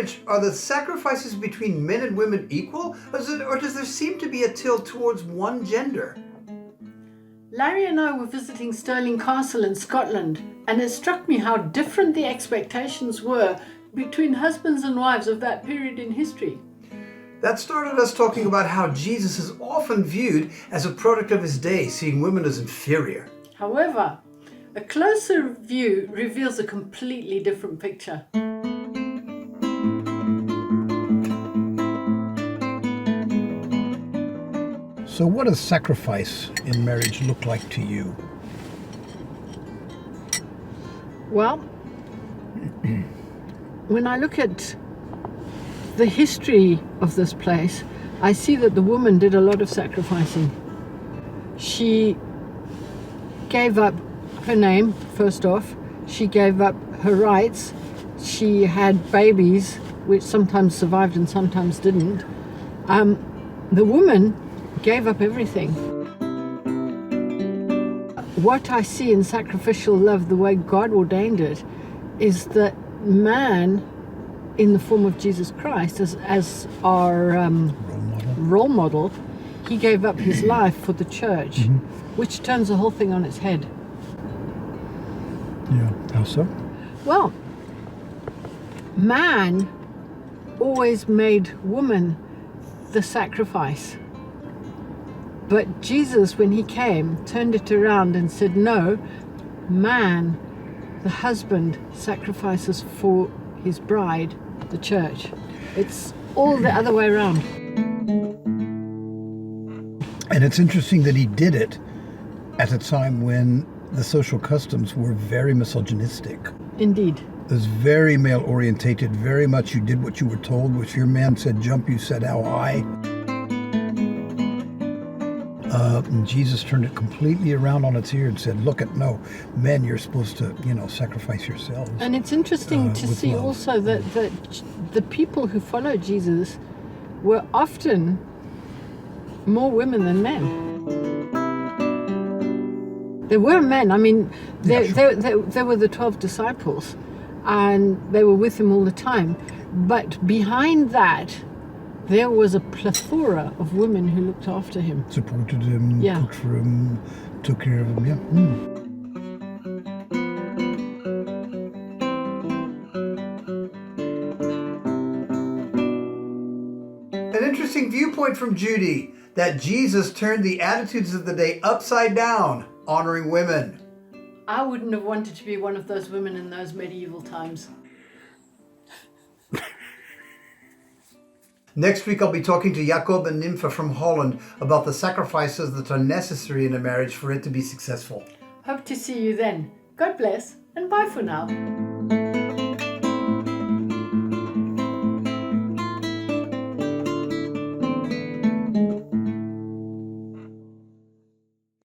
marriage, are the sacrifices between men and women equal, or does there seem to be a tilt towards one gender? Larry and I were visiting Stirling Castle in Scotland, and it struck me how different the expectations were between husbands and wives of that period in history. That started us talking about how Jesus is often viewed as a product of his day, seeing women as inferior. However, a closer view reveals a completely different picture. So what does sacrifice in marriage look like to you? Well, when I look at the history of this place, I see that the woman did a lot of sacrificing. She gave up her name, first off. She gave up her rights. She had babies, which sometimes survived and sometimes didn't. The woman gave up everything. What I see in sacrificial love, the way God ordained it, is that man, in the form of Jesus Christ, as our role model, he gave up his life for the church, which turns the whole thing on its head. Yeah, how so? Well, man always made woman the sacrifice. But Jesus, when he came, turned it around and said, no, man, the husband, sacrifices for his bride, the church. It's all the other way around. And it's interesting that he did it at a time when the social customs were very misogynistic. Indeed. It was very male orientated, very much you did what you were told. If your man said jump, you said how high. And Jesus turned it completely around on its ear and said, no, men, you're supposed to, sacrifice yourselves. And it's interesting to see love. Also that the people who followed Jesus were often more women than men. There were men. I mean, there were the 12 disciples, and they were with him all the time. But behind that, there was a plethora of women who looked after him. Supported him, cooked for him, took care of him, An interesting viewpoint from Judy, that Jesus turned the attitudes of the day upside down, honoring women. I wouldn't have wanted to be one of those women in those medieval times. Next week, I'll be talking to Jacob and Nympha from Holland about the sacrifices that are necessary in a marriage for it to be successful. Hope to see you then. God bless, and bye for now.